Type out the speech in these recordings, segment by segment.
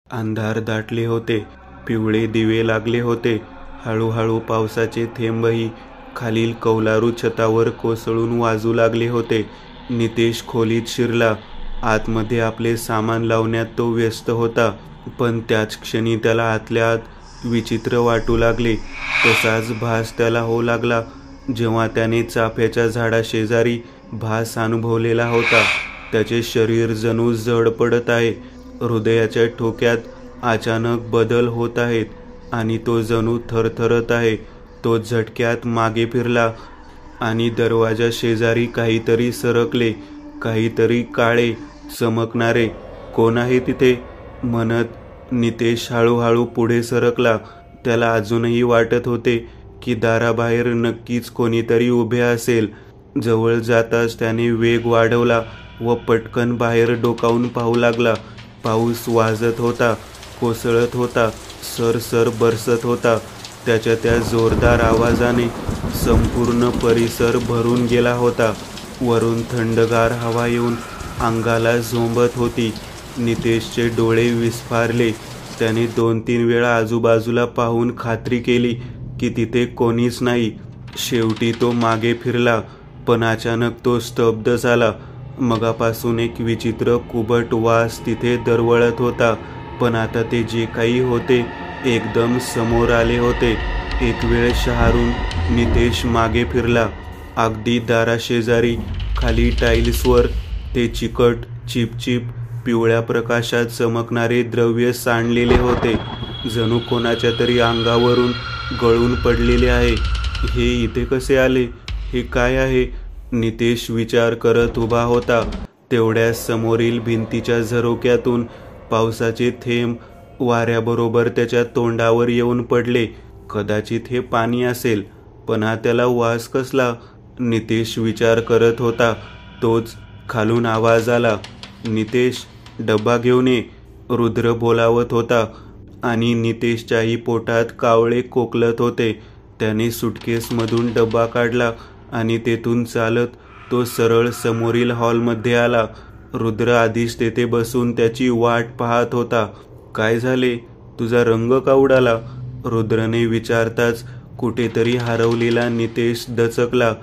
अंधार दाटले होते, पिवळे दिवे लागले होते. हळूहळू पावसाचे थेंबही खालील कौलारू छतावर कोसळून वाजू लागले होते. नितेश खोलीत शिरला. आतमध्ये आपले सामान लावण्यात तो व्यस्त होता, पण त्याच क्षणी त्याला आतल्या आत विचित्र वाटू लागले. तसाच भास त्याला होऊ लागला जेव्हा त्याने चाफ्याच्या झाडाशेजारी भास अनुभवलेला होता. त्याचे शरीर जणू जड पडत आहे, हृदयाच्या ठोक्यात अचानक बदल होत आहेत आणि तो जणू थरथरत आहे. तो झटक्यात मागे फिरला आणि दरवाजा शेजारी काहीतरी सरकले, काहीतरी काळे चमकणारे. कोण आहे तिथे म्हणत नितेश हळूहळू पुढे सरकला. त्याला अजूनही वाटत होते की दाराबाहेर नक्कीच कोणीतरी उभे असेल. जवळ जाताच त्याने वेग वाढवला व पटकन बाहेर डोकावून पाहू लागला. पाऊस वाजत होता, कोसळत होता, सरसर बरसत होता. त्याच्या त्या जोरदार आवाजाने संपूर्ण परिसर भरून गेला होता. वरून थंडगार हवा येऊन अंगाला झोंबत होती. नितेशचे डोळे विस्फारले. त्याने 2-3 वेळा आजूबाजूला पाहून खात्री केली की तिथे कोणीच नाही. शेवटी तो मागे फिरला, पण अचानक तो स्तब्ध झाला. मगापासून एक विचित्र कुबट वास तिथे दरवळत होता, पण आता ते जे काही होते एकदम समोर आले होते. एक वेळ शहारून नितेश मागे फिरला. अगदी दाराशेजारी खाली टाईल्सवर ते चिकट चिपचिप पिवळ्या प्रकाशात चमकणारे द्रव्य सांडलेले होते, जणू कोणाच्या तरी अंगावरून गळून पडलेले आहे. हे इथे कसे आले? हे काय आहे? नितेश विचार करत उभा होता. तेवढ्या समोरील भिंतीच्या झरोक्यातून पावसाचे थेंब वाऱ्याबरोबर त्याच्या तोंडावर येऊन पडले. कदाचित हे पाणी असेल, पण हा त्याला वास कसला? नितेश विचार करत होता. तोच खालून आवाज आला, नितेश, डब्बा घेऊन ये. रुद्र बोलावत होता आणि नितेशच्याही पोटात कावळे कोकलत होते. त्याने सुटकेसमधून डब्बा काढला आणि तेथून चालत तो सरळ समोरील हॉलमध्ये आला. रुद्र आधीच तेथे बसून त्याची वाट पाहत होता. काय झाले? तुझा रंग का उडाला? रुद्रने विचारताच कुठेतरी हरवलेला नितेश दचकला.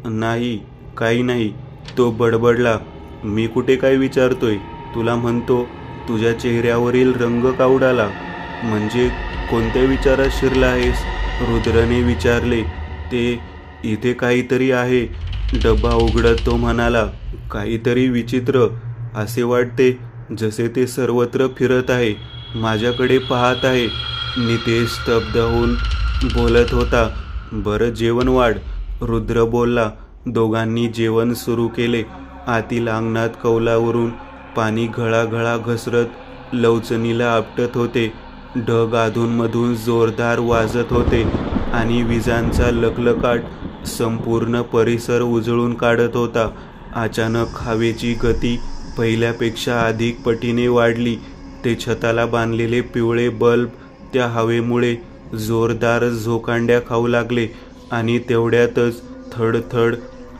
नाही, काही नाही, तो बडबडला. मी कुठे काय विचारतोय? तुला म्हणतो तुझ्या चेहऱ्यावरील रंग का उडाला? म्हणजे कोणत्या विचारात शिरला आहेस? रुद्रने विचारले. ते इथे काहीतरी आहे. डब्बा उघडत तो म्हणाला. काहीतरी विचित्र. असे वाटते जसे ते सर्वत्र फिरत आहे, माझ्याकडे पाहत आहे. नितेश स्तब्ध होऊन बोलत होता. बरं, जेवण वाढ, रुद्र बोलला. दोघांनी जेवण सुरू केले. आतील अंगणात कौलावरून पाणी घळाघळा घसरत लवचणीला आपटत होते. ढग अधूनमधून जोरदार वाजत होते आणि विजांचा लखलखाट संपूर्ण परिसर उजळून काढत होता. अचानक हवेची गती पहिल्यापेक्षा अधिक पटीने वाढली. ते छताला बांधलेले पिवळे बल्ब त्या हवेमुळे जोरदार झोकांड्या खाऊ लागले आणि तेवढ्यातच थडथड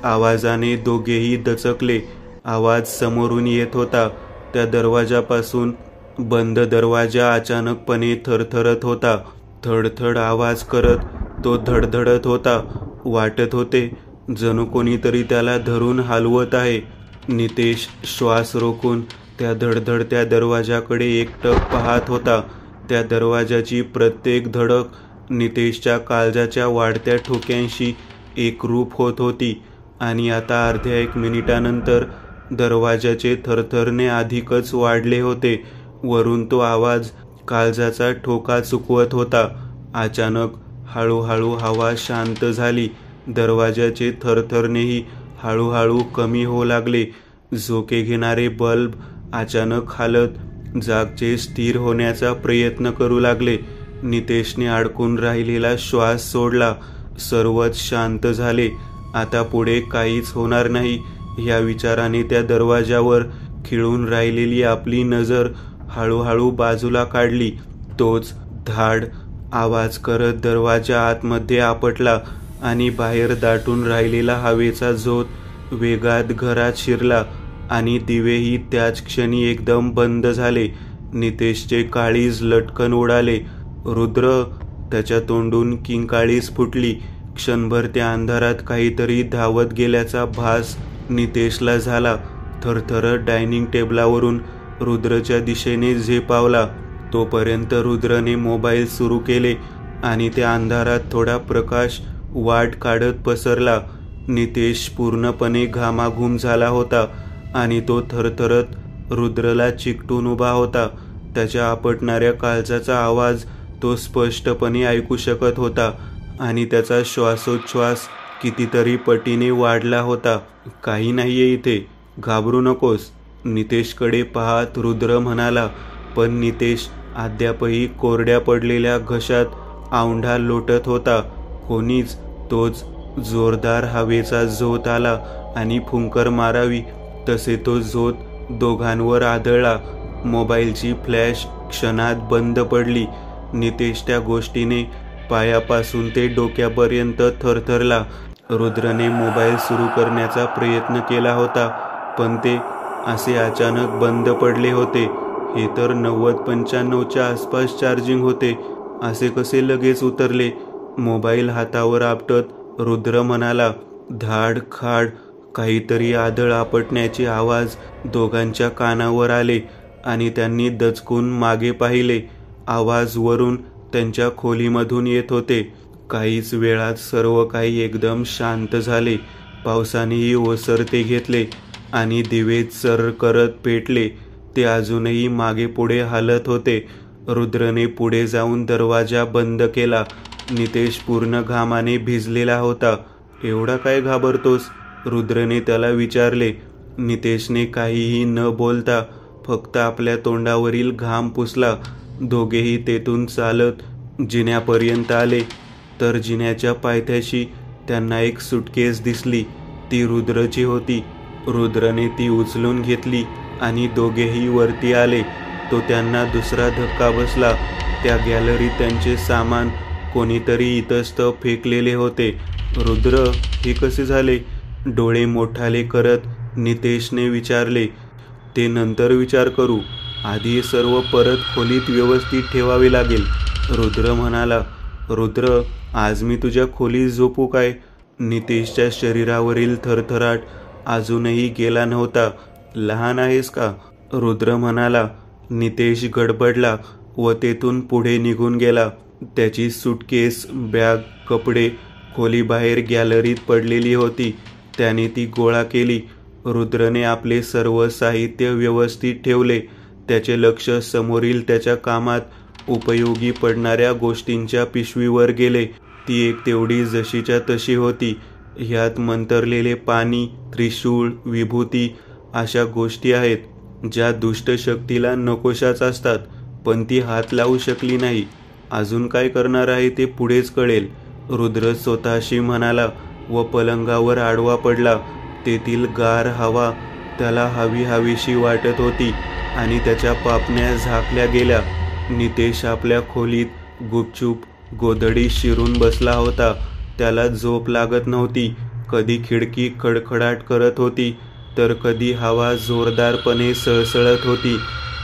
आवाजाने दोघेही दचकले. आवाज समोरून येत होता. त्या दरवाजापासून. बंद दरवाजा अचानकपणे थरथरत होता. थडथड आवाज करत तो धडधडत होता. वाटत होते जणू कोणीतरी त्याला धरून हलवत आहे. नितेश श्वास रोखून त्या धडधडत्या दरवाजाकडे एकटक पाहत होता. त्या दरवाजाची प्रत्येक धडक नितेशच्या काळजाच्या वाढत्या ठोक्यांशी एकरूप होत होती. आणि आता अर्ध्या 1 मिनिटानंतर दरवाजाचे थरथरणे अधिकच वाढले होते. वरून तो आवाज काळजाचा ठोका चुकवत होता. अचानक हळूहळू हवा शांत झाली. दरवाजाचे थरथरणेही हळूहळू कमी होऊ लागले. झोके घेणारे बल्ब अचानक हालत जागचे स्थिर होण्याचा प्रयत्न करू लागले. नितेशने अडकून राहिलेला श्वास सोडला. सर्वच शांत झाले. आता पुढे काहीच होणार नाही ह्या विचाराने त्या दरवाजावर खिळून राहिलेली आपली नजर हळूहळू बाजूला काढली. तोच धाड आवाज करत दरवाजा आतमध्ये आपटला आणि बाहेर दाटून राहिलेला हवेचा झोत वेगात घरात शिरला आणि दिवेही त्याच क्षणी एकदम बंद झाले. नितेशचे काळीज लटकन उडाले. रुद्र, त्याच्या तोंडून किंकाळीच फुटली. क्षणभर त्या अंधारात काहीतरी धावत गेल्याचा भास नितेशला झाला. थरथरत डायनिंग टेबलावरून रुद्रच्या दिशेने झेपावला. तोपर्यंत रुद्रने मोबाईल सुरू केले आणि त्या अंधारात थोडा प्रकाश वाट काढत पसरला. नितेश पूर्णपणे घामाघूम झाला होता आणि तो थरथरत रुद्रला चिकटून उभा होता. त्याच्या आपटणाऱ्या काळजाचा आवाज तो स्पष्टपणे ऐकू शकत होता आणि त्याचा श्वासोच्छ्वास कितीतरी पटीने वाढला होता. काही नाहीये इथे, घाबरू नकोस, नितेशकडे पाहत रुद्र म्हणाला. पण नितेश अद्यापही कोरड्या पडलेल्या घशात औंढा लोटत होता. कोणीच. तोच जोरदार हवेचा झोत आला आणि फुंकर मारावी तसे तो झोत दोघांवर आदळला. मोबाईलची फ्लॅश क्षणात बंद पडली. नितेश त्या गोष्टीने पायापासून ते डोक्यापर्यंत थरथरला. रुद्रने मोबाईल सुरू करण्याचा प्रयत्न केला होता, पण ते असे अचानक बंद पडले होते. हे तर 90-95च्या आसपास चार्जिंग होते, असे कसे लगेच उतरले? मोबाईल हातावर आपटत रुद्र म्हणाला. धाड खाड काहीतरी आदळ आपटण्याचे आवाज दोघांच्या कानावर आले आणि त्यांनी दचकून मागे पाहिले. आवाज वरून त्यांच्या खोलीमधून येत होते. काहीच वेळात सर्व काही एकदम शांत झाले. पावसानेही ओसरते घेतले आणि दिवे चर्र करत पेटले. ते अजूनही मागे पुढे हालत होते. रुद्रने पुढे जाऊन दरवाजा बंद केला. नितेश पूर्ण घामाने भिजलेला होता. एवढा काय घाबरतोस? रुद्रने त्याला विचारले. नितेशने काहीही न बोलता फक्त आपल्या तोंडावरील घाम पुसला. दोघेही तेथून चालत जिन्यापर्यंत आले तर जिन्याच्या पायथ्याशी त्यांना एक सुटकेस दिसली. ती रुद्रची होती. रुद्रने ती उचलून घेतली आणि दोघेही वरती आले. तो त्यांना दुसरा धक्का बसला. त्या गॅलरीत त्यांचे सामान कोणीतरी इतस्तत फेकलेले होते. रुद्र, हे कसे झाले? डोळे मोठाले करत नितेशने विचारले. ते नंतर विचार करू, आधी सर्व परत खोलीत व्यवस्थित ठेवावे लागेल, रुद्र म्हणाला. रुद्र, आज मी तुझ्या खोलीत झोपू काय? नितेशच्या शरीरावरील थरथराट अजूनही गेला नव्हता. लहान आहेस का? रुद्र म्हणाला. नितेश गडबडला व तेथून पुढे निघून गेला. त्याची सुटकेस, बॅग, कपडे खोलीबाहेर गॅलरीत पडलेली होती. त्याने ती गोळा केली. रुद्रने आपले सर्व साहित्य व्यवस्थित ठेवले. त्याचे लक्ष समोरील त्याच्या कामात उपयोगी पडणाऱ्या गोष्टींच्या पिशवीवर गेले. ती एक तेवढी जशीच्या तशी होती. ह्यात मंतरलेले पाणी, त्रिशूळ, विभूती अशा गोष्टी आहेत ज्या दुष्ट शक्तीला नकोशाच असतात, पण ती हात लावू शकली नाही. अजून काय करणार आहे ते पुढेच कळेल, रुद्र स्वतःशी म्हणाला व पलंगावर आडवा पडला. तेथील गार हवा त्याला हवीशी वाटत होती आणि त्याच्या पापण्या झाकल्या गेल्या. नितेश आपल्या खोलीत गुपचूप गोधडीत शिरून बसला होता. त्याला झोप लागत नव्हती. कधी खिडकी खडखडाट करत होती तर कधी हवा जोरदारपणे सळसळत होती.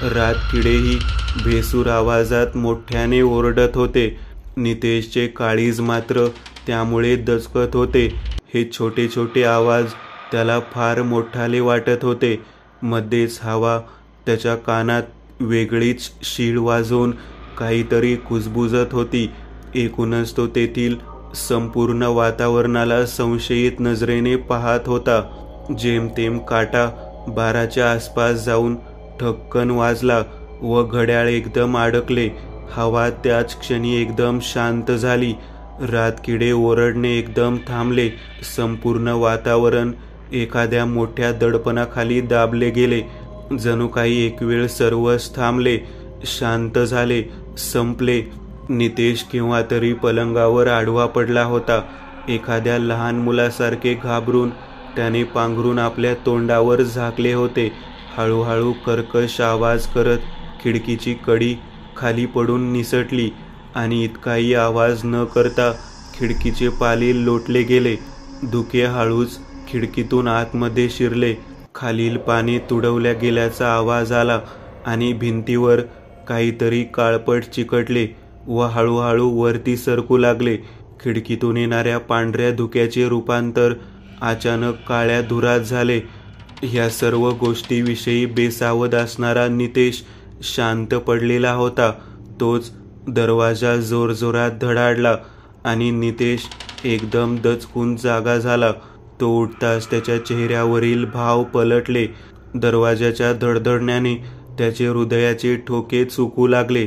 रातकिडेही भेसूर आवाजात मोठ्याने ओरडत होते. नितेशचे काळीज मात्र त्यामुळे दचकत होते. हे छोटे छोटे आवाज त्याला फार मोठाले वाटत होते. मध्येच हवा त्याच्या कानात वेगळीच शीळ वाजवून काहीतरी कुजबुजत होती. एकूणच तो तेथील संपूर्ण वातावरणाला संशयित नजरेने पाहत होता. जेमतेम काटा 12च्या आसपास जाऊन ठक्कन वाजला व घड्याळ एकदम अडकले. हवा त्याच क्षणी एकदम शांत झाली. रातकिडे ओरडणे एकदम थांबले. संपूर्ण वातावरण एखाद्या मोठ्या दडपणाखाली दाबले गेले. जणू काही एक वेळ सर्वच थांबले, शांत झाले, संपले. नितेश केव्हा तरी पलंगावर आडवा पडला होता. एखाद्या लहान मुलासारखे घाबरून त्याने पांघरून आपल्या तोंडावर झाकले होते. हळूहळू कर्कश आवाज करत खिडकीची कडी खाली पडून निसटली आणि इतकाही आवाज न करता खिडकीचे पाले लोटले गेले. धुके हळूच खिडकीतून आतमध्ये शिरले. खालील पाने तुडवल्या गेल्याचा आवाज आला आणि भिंतीवर काहीतरी काळपट चिकटले व हळूहळू वरती सरकू लागले. खिडकीतून येणाऱ्या पांढऱ्या धुक्याचे रूपांतर अचानक काळ्या धुरात झाले. ह्या सर्व गोष्टीविषयी बेसावध असणारा नितेश शांत पडलेला होता. तोच दरवाजा जोरजोरात धडाडला आणि नितेश एकदम दचकून जागा झाला. तो उठताच त्याच्या चेहऱ्यावरील भाव पलटले. दरवाजाच्या धडधडण्याने त्याचे हृदयाचे ठोके चुकू लागले.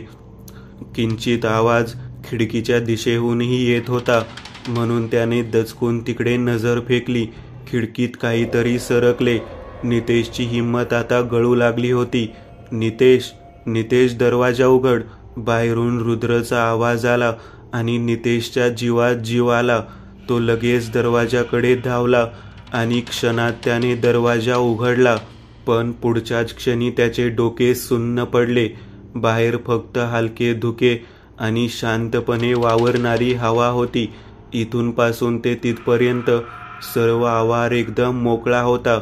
किंचित आवाज खिडकीच्या दिशेहूनही येत होता, म्हणून त्याने दचकून तिकडे नजर फेकली. खिडकीत काहीतरी सरकले. नितेशची हिंमत आता गळू लागली होती. नितेश, नितेश, दरवाजा उघड. बाहेरून रुद्रचा आवाज आला आणि नितेशच्या जीवात जीव आला. तो लगेच दरवाजाकडे धावला आणि क्षणात त्याने दरवाजा उघडला. पण पुढच्याच क्षणी त्याचे डोके सुन्न पडले. बाहेर फक्त हलके धुके आणि शांतपणे वावरणारी हवा होती. इथून पासून ते तिथपर्यंत सर्व आवार एकदम मोकळा होता.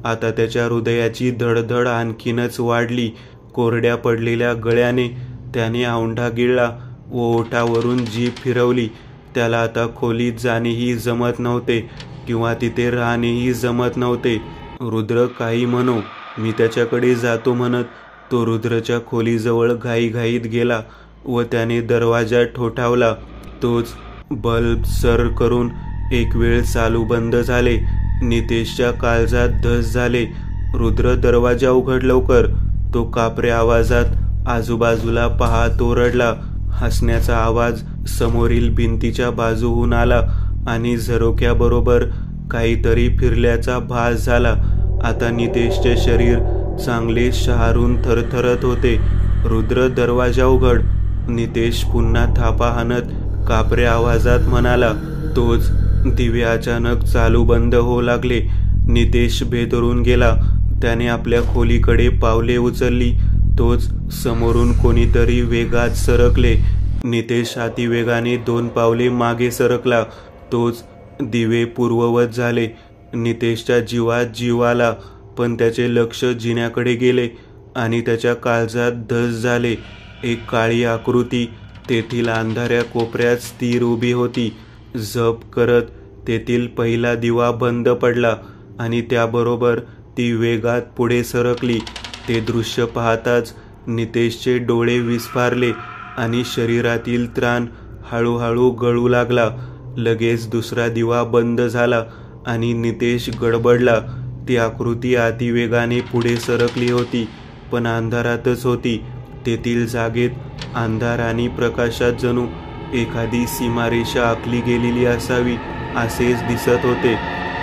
आता त्याच्या हृदयाची धडधड आणखीनच वाढली. कोरड्या पडलेल्या गळ्याने त्याने औंढा गिळला व ओठावरून जीभ फिरवली. त्याला आता खोलीत जाणेही जमत नव्हते किंवा तिथे राहणेही जमत नव्हते. रुद्र काही म्हणो, मी त्याच्याकडे जातो म्हणत तो रुद्रच्या खोलीजवळ घाईघाईत गेला व त्याने दरवाजा ठोठावला. तोच बल्ब सर करून एक वेळ चालू बंद झाले. नितेशच्या काळजात धस झाले. रुद्र, दरवाजा उघड लवकर. तो कापऱ्या आवाजात आजूबाजूला पाहत ओरडला. हसण्याचा आवाज समोरील भिंतीच्या बाजूहून आला आणि झरोक्याबरोबर काहीतरी फिरल्याचा भास झाला. आता नितेशचे शरीर चांगले शहारून थरथरत होते. रुद्र, दरवाजा उघड. नितेश पुन्हा थापा हाणत कापऱ्या आवाजात म्हणाला. तोच दिवे अचानक चालू बंद होऊ लागले. नितेश भेदरून गेला. त्याने आपल्या खोलीकडे पावले उचलली. तोच समोरून कोणीतरी वेगात सरकले. नितेश अतिवेगाने 2 पावले मागे सरकला. तोच दिवे पूर्ववत झाले. नितेशच्या जीवात जीव आला, पण त्याचे लक्ष जिन्याकडे गेले आणि त्याच्या काळजात धस झाले. एक काळी आकृती तेथील अंधाऱ्या कोपऱ्यात स्थिर उभी होती. झप करत तेथील पहिला दिवा बंद पडला आणि त्याबरोबर ती वेगात पुढे सरकली. ते दृश्य पाहताच नितेशचे डोळे विस्फारले आणि शरीरातील त्राण हळूहळू गळू लागला. लगेच दुसरा दिवा बंद झाला आणि नितेश गडबडला. ती आकृती अतिवेगाने पुढे सरकली होती, पण अंधारातच होती. तेथील जागेत अंधार आणि प्रकाशात जणू एखादी सीमारेषा आखली गेलेली असावी असेच दिसत होते.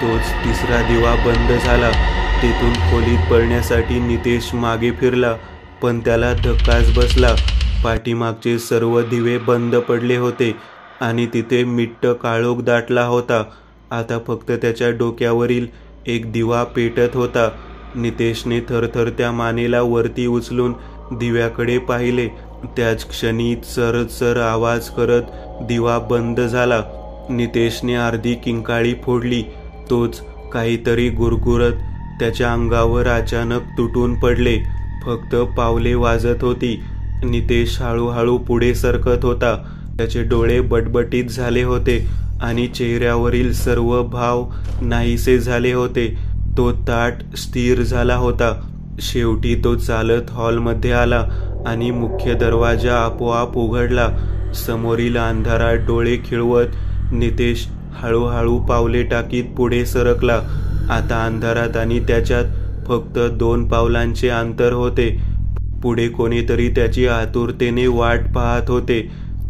तोच तिसरा दिवा बंद झाला. तेथून खोलीत पळण्यासाठी नितेश मागे फिरला, पण त्याला धक्काच बसला. पाठीमागचे सर्व दिवे बंद पडले होते आणि तिथे मिट्ट काळोख दाटला होता. आता फक्त त्याच्या डोक्यावरील एक दिवा पेटत होता. नितेशने थरथरत्या मानेला वरती उचलून दिव्याकडे पाहिले. त्याच क्षणी चरचर आवाज करत दिवा बंद झाला. नितेशने अर्धी किंकाळी फोडली. तोच काहीतरी गुरगुरत त्याच्या अंगावर अचानक तुटून पडले. फक्त पावले वाजत होती. नितेश हळूहळू पुढे सरकत होता. त्याचे डोळे बटबटीत झाले होते आणि चेहऱ्यावरील सर्व भाव नाहीसे झाले होते. तो ताठ स्थिर झाला होता. शेवटी तो चालत हॉलमध्ये आला आणि मुख्य दरवाजा आपोआप उघडला. समोरील अंधारात डोळे खिळवत नितेश हळूहळू पावले टाकीत पुढे सरकला. आता अंधारात आणि त्याच्यात फक्त 2 पावलांचे अंतर होते. पुढे कोणीतरी त्याची आतुरतेने वाट पाहत होते.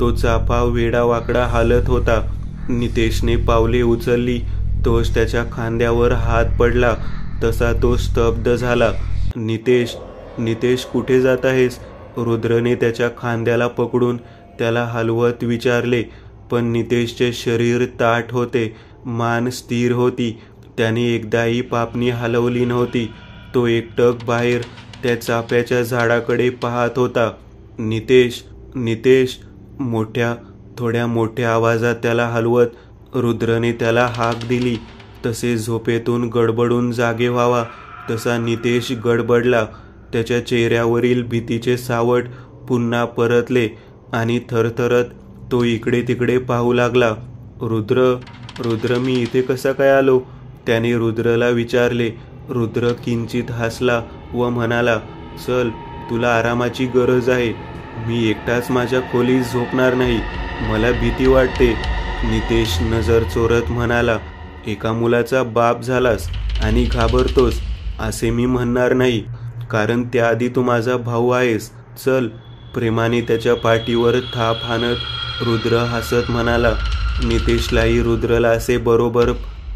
तो चाफा वेडावाकडा हालत होता. नितेशने पावले उचलली. तोच त्याच्या खांद्यावर हात पडला तसा तो स्तब्ध झाला. नितेश, नितेश, कुठे जात आहेस? रुद्रने त्याच्या खांद्याला पकडून त्याला हलवत विचारले. पण नितेशचे शरीर ताठ होते. मान स्थिर होती. त्याने एकदाही पापणी हलवली नव्हती. तो एकटक बाहेर त्या चाफ्याच्या झाडाकडे पाहत होता. नितेश, नितेश, थोड्या मोठ्या आवाजात त्याला हलवत रुद्रने त्याला हाक दिली. तसे झोपेतून गडबडून जागे व्हावा तसा नितेश गडबडला. त्याच्या चेहऱ्यावरील भीतीचे सावट पुन्हा परतले आणि थरथरत तो इकडे तिकडे पाहू लागला. रुद्र, मी इथे कसा काय आलो? त्याने रुद्रला विचारले. रुद्र किंचित हसला व म्हणाला, चल, तुला आरामाची गरज आहे. मी एकटाच माझ्या खोलीत झोपणार नाही. मला भीती वाटते. नितेश नजर चोरत म्हणाला, एका मुलाचा बाप झालास आणि घाबरतोस असे मी म्हणणार नाही, कारण त्याआधी तू माझा भाऊ आहेस. चल. प्रेमाने त्याच्या पाठीवर थाप हाणत रुद्र हसत म्हणाला. नितेशलाही रुद्रला असे बरोबर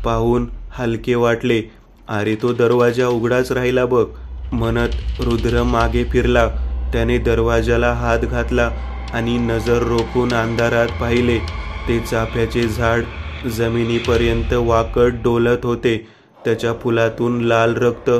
पाहून हलके वाटले. अरे, तो दरवाजा उघडाच राहिला बघ, म्हणत रुद्र मागे फिरला. त्याने दरवाजाला हात घातला आणि नजर रोखून अंधारात पाहिले. ते चाफ्याचे झाड जमिनीपर्यंत वाकट डोलत होते. त्याच्या फुलातून लाल रक्त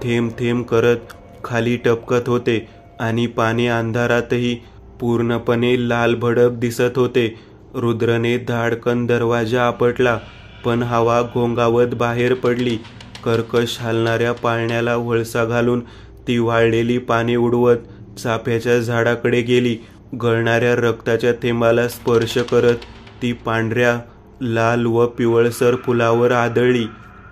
थेंब थेंब करत खाली टपकत होते आणि पाने अंधारातही पूर्णपणे लाल भडक दिसत होते. रुद्रने धाडकन दरवाजा आपटला, पण हवा घोंगावत बाहेर पडली. कर्कश हलणाऱ्या पाळण्याला वळसा घालून ती वाळलेली पाने उडवत चाफ्याच्या झाडाकडे गेली. गळणाऱ्या रक्ताच्या थेंबाला स्पर्श करत ती पांढऱ्या, लाल व पिवळसर फुलावर आदळली.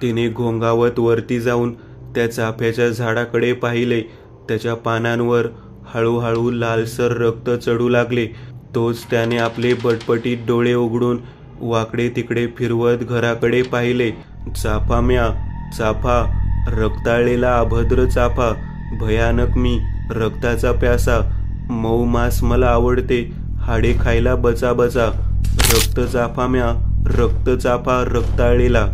तिने घोंगावत वरती जाऊन त्या चाफ्याच्या झाडाकडे पाहिले. त्याच्या पानांवर हळूहळू लालसर रक्त चढू लागले. तोच त्याने आपले बटपटीत डोळे उघडून वाकडे तिकडे फिरवत घराकडे पाहिले. चाफा, रक्ताळलेला अभद्र चाफा, भयानक मी, रक्ताचा प्यासा, मऊ मांस मला आवडते, हाडे खायला बचा बचा, रक्त चाफा रक्ताळलेला.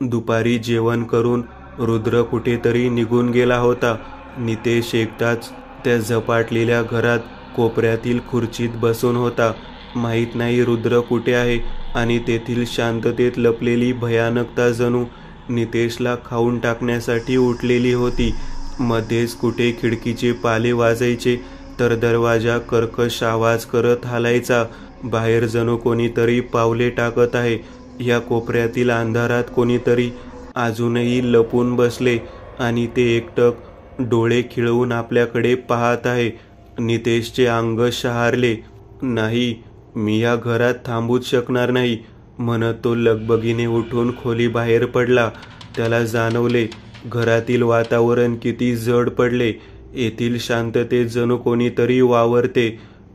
दुपारी जेवण करून रुद्र कुठेतरी निघून गेला होता. नितेश एकटाच त्या झपाटलेल्या घरात कोपऱ्यातील खुर्चीत बसून होता. माहीत नाही रुद्र कुठे आहे आणि तेथील शांततेत लपलेली भयानकता जणू नितेशला खाऊन टाकण्यासाठी उठलेली होती. मध्येच कुठे खिडकीचे पाले वाजायचे तर दरवाजा कर्कश आवाज करत हालायचा. बाहेर जणू कोणीतरी पावले टाकत आहे. या कोपऱ्यातील अंधारात कोणीतरी अजूनही लपून बसले आणि ते एकटक डोळे खिळवून आपल्याकडे पाहत आहे. नितेशचे अंग शहारले. नाही, मी या घरात थांबूच शकणार नाही, म्हणत तो लगबगीने उठून खोलीबाहेर पडला. त्याला जाणवले घरातील वातावरण किती जड पडले. येथील शांततेत जणू कोणीतरी वावरते.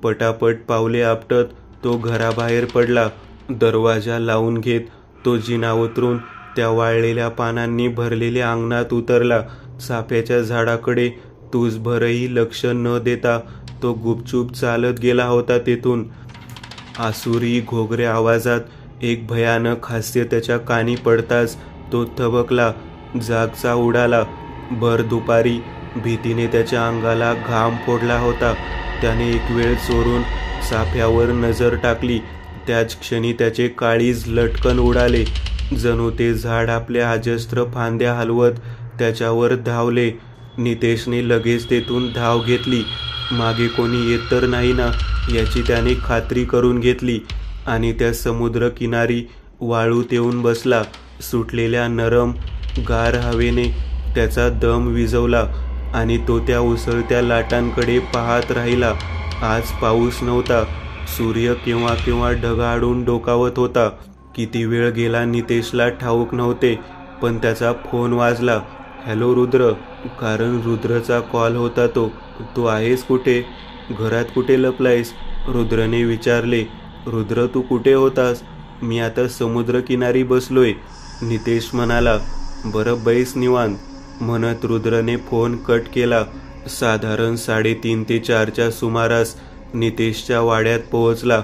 पटापट पावले आपटत तो घराबाहेर पडला. दरवाजा लावून घेत तो जिना उतरून त्या वाळलेल्या पानांनी भरलेल्या अंगणात उतरला. चाफ्याच्या झाडाकडे तुसभरही लक्ष न देता तो गुपचूप चालत गेला होता. तेथून आसुरी घोगऱ्या आवाजात एक भयानक हास्य त्याच्या कानी पडताच तो थबकला, जागचा उडाला. भर दुपारी भीतीने त्याच्या अंगाला घाम फोडला होता. त्याने एक वेळ चोरून चाफ्यावर नजर टाकली. त्याच क्षणी त्याचे काळीज लटकन उडाले. जणू ते झाड आपल्या अजस्त्र फांद्या हलवत त्याच्यावर धावले. नितेशने लगेच तेथून धाव घेतली. मागे कोणी येत तर नाही ना याची त्याने खात्री करून घेतली आणि त्या समुद्र किनारी वाळूत येऊन बसला. सुटलेल्या नरम गार हवेने त्याचा दम विझवला आणि तो त्या उसळत्या लाटांकडे पाहत राहिला. आज पाऊस नव्हता. सूर्य केव्हा केव्हा ढगाळून डोकावत होता. किती वेळ गेला नितेशला ठाऊक नव्हते, पण त्याचा फोन वाजला. हॅलो रुद्र, कारण रुद्रचा कॉल होता. तू आहेस कुठे? घरात कुठे लपलायस? रुद्रने विचारले. रुद्र, तू कुठे होतास? मी आता समुद्रकिनारी बसलोय, नितेश म्हणाला. बरं, बैस निवांत, म्हणत रुद्रने फोन कट केला. साधारण 3:30 ते 4च्या सुमारास नितेशच्या वाड्यात पोहोचला.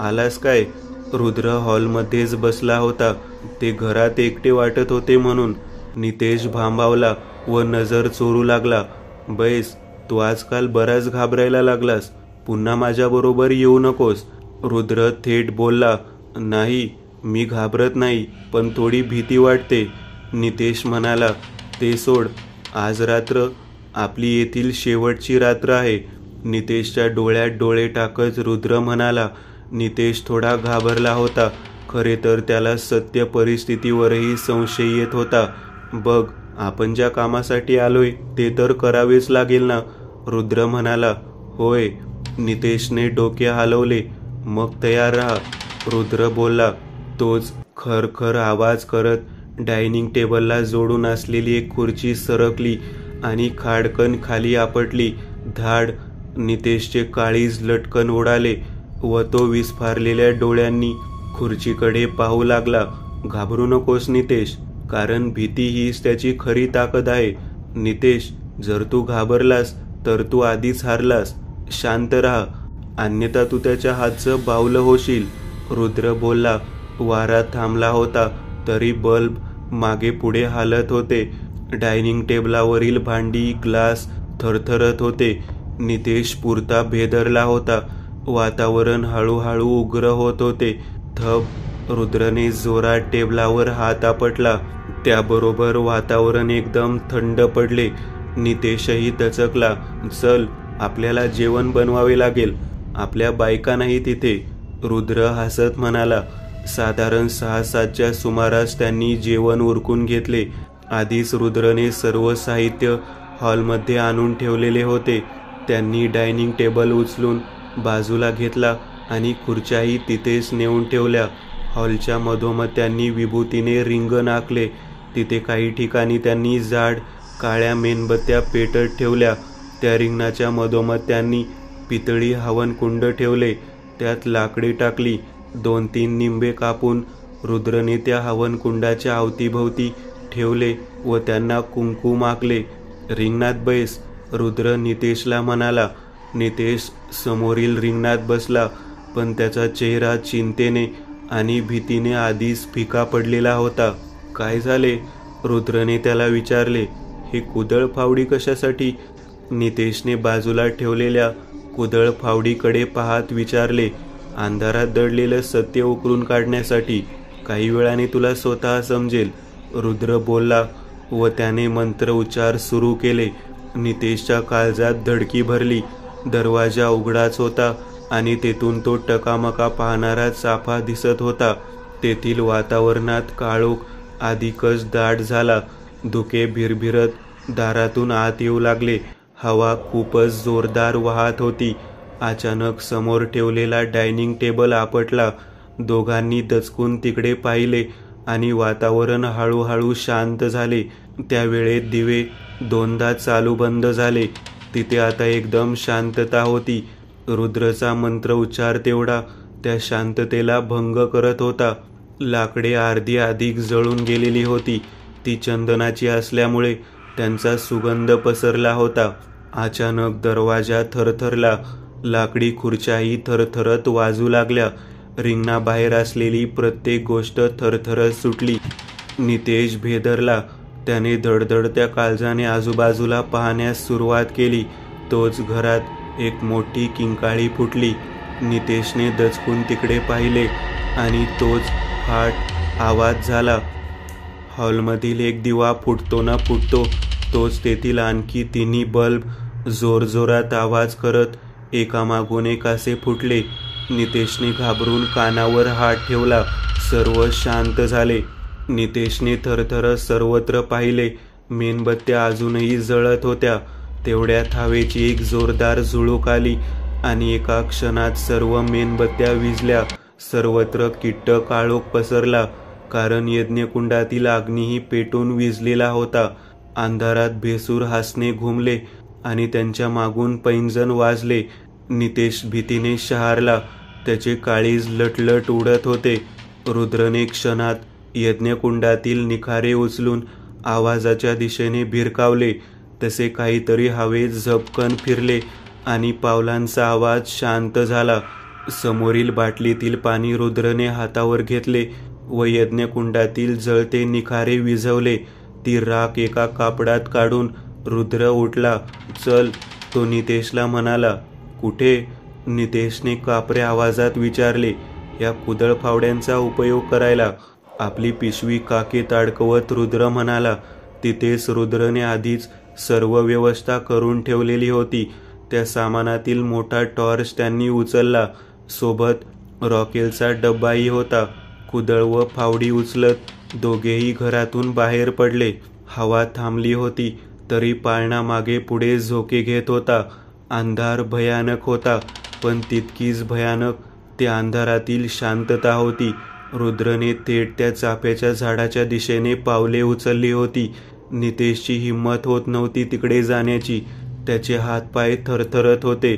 आलास काय? रुद्र हॉलमध्येच बसला होता. ते घरात एकटे वाटत होते म्हणून. नितेश भांबावला व नजर चोरू लागला. बैस, तू आजकाल बराच घाबरायला लागलास. पुन्हा माझ्याबरोबर येऊ नकोस. रुद्र थेट बोलला. नाही, मी घाबरत नाही, पण थोडी भीती वाटते, नितेश म्हणाला. ते सोड, आज रात्र आपली येथील शेवटची रात्र आहे, नितेशच्या डोळ्यात डोळे टाकत रुद्र म्हणाला. नितेश थोडा घाबरला होता. खरे तर त्याला सत्य परिस्थितीवरही संशय येत होता. बघ, आपण ज्या कामासाठी आलोय ते तर करावेच लागेल ना, रुद्र म्हणाला. होय, नितेशने डोके हलवले. मग तयार राहा, रुद्र बोलला. तोच खरखर आवाज करत डायनिंग टेबलला जोडून असलेली एक खुर्ची सरकली आणि खाडकन खाली आपटली. धाड. नितेशचे काळीज लटकन उडाले व तो विस्फारलेल्या डोळ्यांनी खुर्चीकडे पाहू लागला. घाबरू नकोस नितेश, कारण भीती हीच त्याची खरी ताकद आहे. नितेश, जर तू घाबरलास तर तू आधीच हारलास. शांत राहा, अन्यथा तू त्याच्या हातचं बावलं होशील, रुद्र बोलला. वारा थांबला होता तरी बल्ब मागे पुढे हालत होते. डायनिंग टेबलावरील भांडी, ग्लास थरथरत होते. नितेश पुरता भेदरला होता. वातावरण हळूहळू उग्र होत होते. थप. रुद्रने जोरात टेबलावर हात आपटला. त्याबरोबर वातावरण एकदम थंड पडले. नितेशही दचकला. चल, आपल्याला जेवण बनवावे लागेल. आपल्या बायका नाही तिथे, रुद्र हसत म्हणाला. साधारण 6-7च्या सुमारास त्यांनी जेवण उरकून घेतले. आधीच रुद्रने सर्व साहित्य हॉलमध्ये आणून ठेवलेले होते. त्यांनी डायनिंग टेबल उचलून बाजूला घेतला आणि खुर्च्याही तिथेच नेऊन ठेवल्या. हॉलच्या मधोमध त्यांनी विभूतीने रिंगण आखले. तिथे काही ठिकाणी त्यांनी जाड काळ्या मेणबत्त्या पेटत ठेवल्या. त्या रिंगणाच्या मधोमध त्यांनी पितळी हवनकुंड ठेवले. त्यात लाकडे टाकली. 2-3 निंबे कापून रुद्रने त्या हवनकुंडाच्या अवतीभोवती ठेवले व त्यांना कुंकू माखले. रिंगणात बैस, रुद्र नितेशला म्हणाला. नितेश समोरील रिंगणात बसला, पण त्याचा चेहरा चिंतेने आणि भीतीने आधीच फिका पडलेला होता. काय झाले, रुद्रने त्याला विचारले. हे कुदळ फावडी कशासाठी, नितेशने बाजूला ठेवलेल्या कुदळ फावडीकडे पाहत विचारले. अंधारात दडलेलं सत्य उकरून काढण्यासाठी. काही वेळाने तुला स्वतः समजेल, रुद्र बोलला व त्याने मंत्र उच्चार सुरू केले. नितेशच्या काळजात धडकी भरली. दरवाजा उघडाच होता आणि तेथून तो टकामका पाहणारा चाफा दिसत होता. तेथील वातावरणात काळोख अधिकच दाट झाला. धुके भिरभिरत दारातून आत येऊ लागले. हवा खूपच जोरदार वाहत होती. अचानक समोर ठेवलेला डायनिंग टेबल आपटला. दोघांनी दचकून तिकडे पाहिले आणि वातावरण हळूहळू शांत झाले. त्यावेळेत दिवे 2दा चालू बंद झाले. तिथे आता एकदम शांतता होती. रुद्रचा मंत्र उच्चार तेवढा त्या शांततेला भंग करत होता. लाकडे अर्धी अधिक जळून गेलेली होती. ती चंदनाची असल्यामुळे त्यांचा सुगंध पसरला होता. अचानक दरवाजा थरथरला. लाकडी खुर्च्याही थरथरत वाजू लागल्या. रिंगणाबाहेर असलेली प्रत्येक गोष्ट थरथरत सुटली. नितेश भेदरला. त्याने धडधडत्या काळजाने आजूबाजूला पाहण्यास सुरुवात केली. तोच घरात एक मोठी किंकाळी फुटली. नितेशने दचकून तिकडे पाहिले आणि तोच फाट आवाज झाला. हॉलमधील एक दिवा फुटतो ना फुटतो, तोच तेथील आणखी 3 बल्ब जोरजोरात आवाज करत एकामागून एक असे फुटले. नितेशने घाबरून कानावर हात ठेवला. सर्व शांत झाले. नितेशने थरथरत सर्वत्र पाहिले. मेणबत्त्या अजूनही जळत होत्या. तेवढ्यात हवेची एक जोरदार झुळूक आली आणि एका क्षणात सर्व मेणबत्त्या विझल्या. सर्वत्र किट्ट काळोख पसरला, कारण यज्ञकुंडातील अग्नीही पेटून विझलेला होता. अंधारात भेसूर हसणे घुमले आणि त्यांच्या मागून पैंजण वाजले. नितेश भीतीने शहारला. त्याचे काळीज लटलट उडत होते. रुद्रने क्षणात यज्ञकुंडातील निखारे उचलून आवाजाच्या दिशेने भिरकावले. तसे काहीतरी हवेत झपकन फिरले आणि पावलांचा आवाज शांत झाला. समोरील बाटलीतील पाणी रुद्रने हातावर घेतले व यज्ञकुंडातील जळते निखारे विझवले. ती राख एका कापडात काढून रुद्र उठला. चल, तो नितेशला म्हणाला. कुठे, नितेशने कापऱ्या आवाजात विचारले. या कुदळ फावड्यांचा उपयोग करायला, आपली पिशवी काकेत अडकवत रुद्र म्हणाला. तिथेच रुद्रने आधीच सर्व व्यवस्था करून ठेवलेली होती. त्या सामानातील मोठा टॉर्च त्यांनी उचलला. सोबत रॉकेलचा डब्बाही होता. कुदळ व फावडी उचलत दोघेही घरातून बाहेर पडले. हवा थांबली होती तरी पाळणा मागे पुढे झोके घेत होता. अंधार भयानक होता, पण तितकीच भयानक त्या अंधारातील शांतता होती. रुद्रने थेट त्या चाफ्याच्या झाडाच्या दिशेने पावले उचलली होती. नितेशची हिंमत होत नव्हती तिकडे जाण्याची. त्याचे हातपाय थरथरत होते.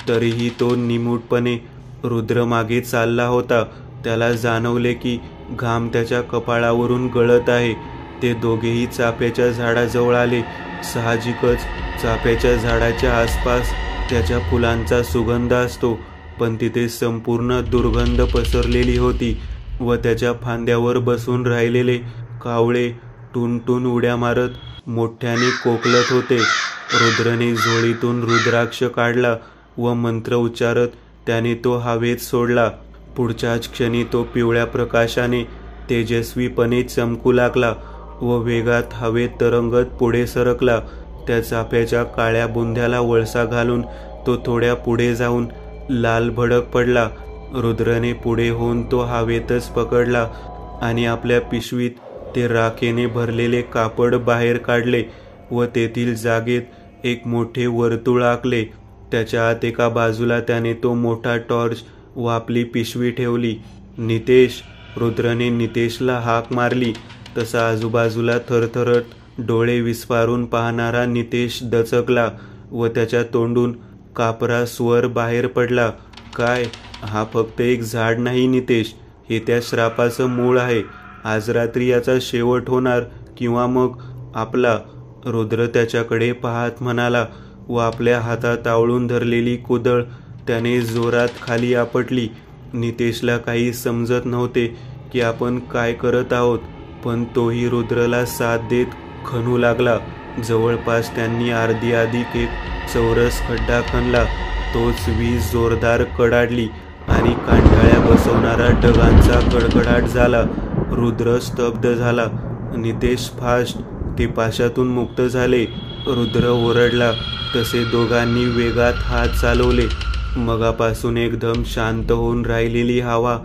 तरीही तो निमूटपणे रुद्र मागे चालला होता. त्याला जाणवले की घाम त्याच्या कपाळावरून गळत आहे. ते दोघेही चाफ्याच्या झाडाजवळ आले. साहजिकच चाफ्याच्या झाडाच्या आसपास त्याच्या फुलांचा सुगंध असतो, पण तिथे संपूर्ण दुर्गंध पसरलेली होती व त्याच्या फांद्यावर बसून राहिलेले कावळे टुनटुन उड्या मारत मोठ्याने कोकलत होते. रुद्रने झोळीतून रुद्राक्ष काढला व मंत्र उच्चारत त्याने तो हवेत सोडला. पुढच्याच क्षणी तो पिवळ्या प्रकाशाने तेजस्वीपणे चमकू लागला व वेगात हवेत तरंगत पुढे सरकला. त्या चाफ्याच्या काळ्या बुंध्याला वळसा घालून तो थोड्या पुढे जाऊन लाल भडक पडला. रुद्रने पुढे होऊन तो हवेतच पकडला आणि आपल्या पिशवीत ते राखेने भरलेले कापड बाहेर काढले व तेथील जागेत एक मोठे वर्तुळ आखले. त्याच्या आत एका बाजूला त्याने तो मोठा टॉर्च व आपली पिशवी ठेवली. नितेश! रुद्रने नितेशला हाक मारली. तसा आजूबाजूला थरथरत डोळे विस्फारून पाहणारा नितेश दचकला व त्याच्या तोंडून कापरा स्वर बाहेर पडला. काय? हा फक्त एक झाड नाही नितेश, हे त्या श्रापाचं मूळ आहे. आज रात्री याचा शेवट होणार किंवा मग आपला. रुद्र त्याच्याकडे पाहत म्हणाला व आपल्या हातात आवळून धरलेली कुदळ त्याने जोरात खाली आपटली. नितेशला काही समजत नव्हते की आपण काय करत आहोत, पण तोही रुद्रला साथ देत खणू लागला. जवळपास त्यांनी अर्धी अधिक एक चौरस खड्डा खणला. तोच वीज जोरदार कडाडली आणि कांठाळ्या बसवणारा ढगांचा कडकडाट झाला. रुद्र स्तब्ध झाला. नितेश फास्ट! ते पाशातून मुक्त झाले. रुद्र ओरडला. तसे दोघांनी वेगात हात चालवले. मगापासून एकदम शांत होऊन राहिलेली हवा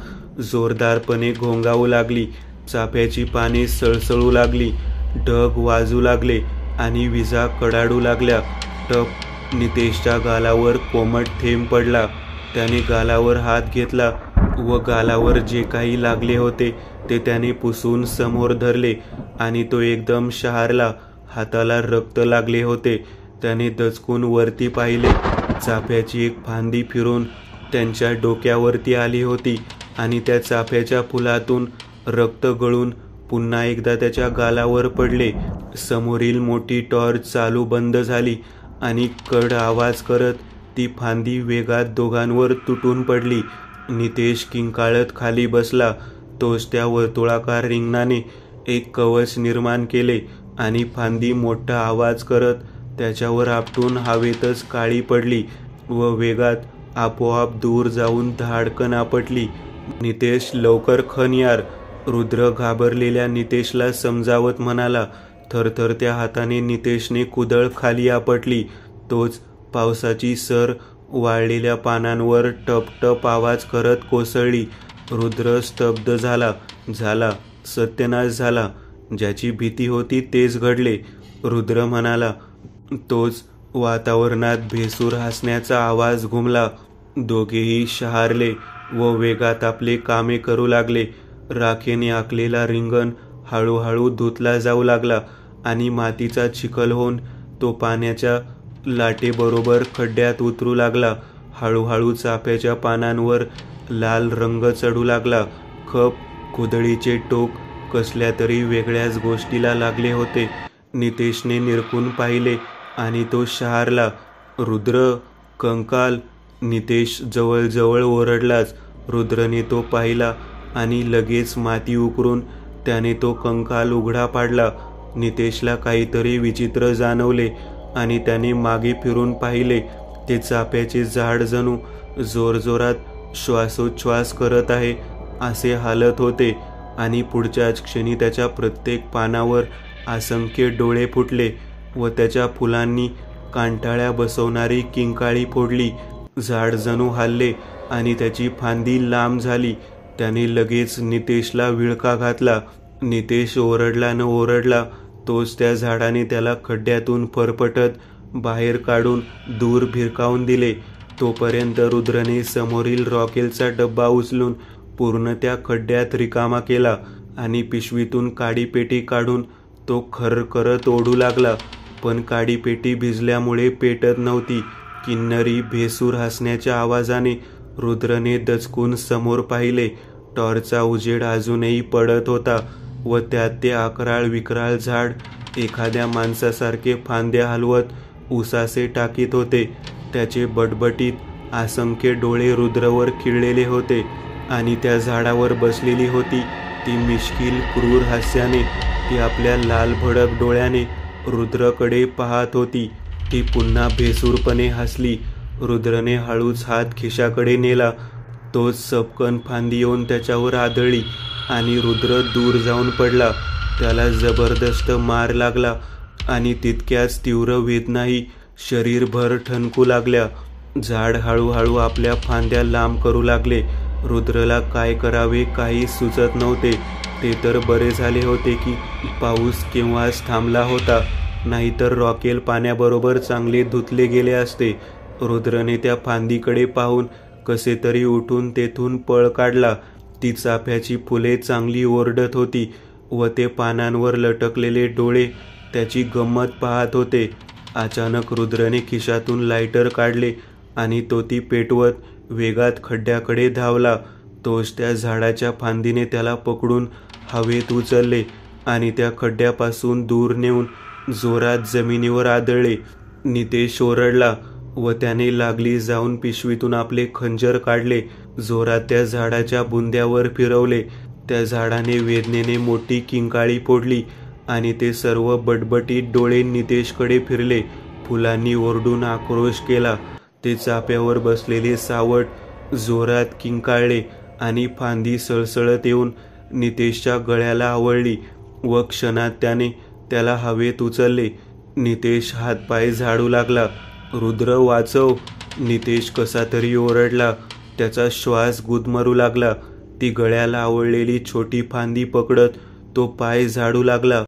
जोरदारपणे घोंगावू लागली. चाफ्याची पाने सळसळू लागली. ढग वाजू लागले आणि विजा कडाडू लागल्या. टप! नितेशच्या गालावर कोमट थेंब पडला. त्याने गालावर हात घेतला व गालावर जे काही लागले होते ते त्याने पुसून समोर धरले आणि तो एकदम शहारला. हाताला रक्त लागले होते. त्याने दचकून वरती पाहिले. चाफ्याची एक फांदी फिरून त्यांच्या डोक्यावरती आली होती आणि त्या चाफ्याच्या फुलातून रक्त गळून पुन्हा एकदा त्याच्या गालावर पडले. समोरील मोठी टॉर्च चालू बंद झाली आणि कड आवाज करत ती फांदी वेगात दोघांवर तुटून पडली. नितेश किंकाळत खाली बसला. तोच त्या वर्तुळाकार रिंगणाने एक कवच निर्माण केले आणि फांदी मोठा आवाज करत त्याच्यावर आपटून हवेतच काळी पडली व वेगात आपोआप दूर जाऊन धाडकन आपटली. नितेश, लवकर खण यार! रुद्र घाबरलेल्या नितेशला समजावत म्हणाला. थरथरत्या हाताने नितेशने कुदळ खाली आपटली. तोच पावसाची सर वाळलेल्या पानांवर टपटप आवाज करत कोसळली. रुद्र स्तब्ध झाला. सत्यानाश झाला. ज्याची भीती होती तेच घडले, रुद्र म्हणाला. तोच वातावरणात भेसूर हसण्याचा आवाज घुमला. दोघेही शहारले व वेगात आपले कामे करू लागले. राखेने आखलेला रिंगण हळूहळू धुतला जाऊ लागला आणि मातीचा चिखल होऊन तो पाण्याच्या लाटेबरोबर खड्ड्यात उतरू लागला. हळूहळू चाफ्याच्या पानांवर लाल रंग चढू लागला. खप! कुदळीचे टोक कसल्या तरी वेगळ्याच गोष्टीला लागले होते. नितेशने निरखून पाहिले आणि तो शहारला. रुद्र! कंकाल! नितेश जवळजवळ ओरडलाच. रुद्रने तो पाहिला आणि लगेच माती उकरून त्याने तो कंकाल उघडा पाडला. नितेशला काहीतरी विचित्र जाणवले आणि त्याने मागे फिरून पाहिले. ते चाफ्याचे झाड जणू जोरजोरात श्वासोच्छ्वास करत आहे असे हालत होते आणि पुढच्याच क्षणी त्याच्या प्रत्येक पानावर असंख्य डोळे फुटले व त्याच्या फुलांनी कांठाळ्या बसवणारी किंकाळी फोडली. झाड जणू हलले आणि त्याची फांदी लांब झाली. त्याने लगेच नितेशला विळखा घातला. नितेश ओरडला न ओरडला, तोच त्या झाडाने त्याला खड्ड्यातून फरफटत बाहेर काढून दूर भिरकावून दिले. तोपर्यंत रुद्रने समोरील रॉकेलचा डब्बा उचलून पूर्ण त्या खड्ड्यात रिकामा केला आणि पिशवीतून काडीपेटी काढून तो खर्र करत ओढू लागला. पण काडीपेटी भिजल्यामुळे पेटत नव्हती. किन्नरी भेसूर हसण्याच्या आवाजाने रुद्रने दचकून समोर पाहिले. टॉर्चचा उजेड अजूनही पडत होता व त्यात ते अकराळ विक्राळ झाड एखाद्या माणसासारखे फांद्या हलवत उसासे टाकीत होते. त्याचे बटबटीत असंख्य डोळे रुद्रवर खिळलेले होते आणि त्या झाडावर बसलेली होती ती मिश्किल क्रूर हास्याने. ती आपल्या लाल भडक डोळ्याने रुद्रकडे पाहत होती. ती पुन्हा भेसूरपणे हसली. रुद्रने हळूच हात खिशाकडे नेला. तोच सपकन फांदी येऊन त्याच्यावर आदळली आणि रुद्र दूर जाऊन पडला. त्याला जबरदस्त मार लागला आणि तितक्याच तीव्र वेदनाही शरीरभर ठणकू लागल्या. झाड हळूहळू आपल्या फांद्या लांब करू लागले. रुद्रला काय करावे काही सुचत नव्हते. ते तर बरे झाले होते की पाऊस केव्हाच थांबला होता, नाहीतर रॉकेल पाण्याबरोबर चांगले धुतले गेले असते. रुद्रने त्या फांदीकडे पाहून कसे तरी उठून तेथून पळ काढला. ती चाफ्याची फुले चांगली ओरडत होती व ते पानांवर लटकलेले डोळे त्याची गंमत पाहत होते. अचानक रुद्रने खिशातून लायटर काढले आणि तो ती पेटवत वेगात खड्ड्याकडे धावला. तोच त्या झाडाच्या फांदीने त्याला पकडून हवेत उचलले आणि त्या खड्ड्यापासून दूर नेऊन जोरात जमिनीवर आदळले. नितेश ओरडला व त्याने लागली जाऊन पिशवीतून आपले खंजर काढले. जोरात त्या झाडाच्या बुंद्यावर फिरवले. त्या झाडाने वेदनेने मोठी किंकाळी फोडली आणि ते सर्व बटबटीत डोळे नितेशकडे फिरले. फुलांनी ओरडून आक्रोश केला. ते चाफ्यावर बसलेले सावट जोरात किंकाळले आणि फांदी सळसळत येऊन नितेशच्या गळ्याला आवळली व क्षणात त्याने त्याला हवेत उचलले. नितेश हातपाय झाडू लागला. रुद्र वाचव! नितेश कसा तरी ओरडला. त्याचा श्वास गुदमरू लागला. ती गळ्याला आवळलेली छोटी फांदी पकडत तो पाय झाडू लागला.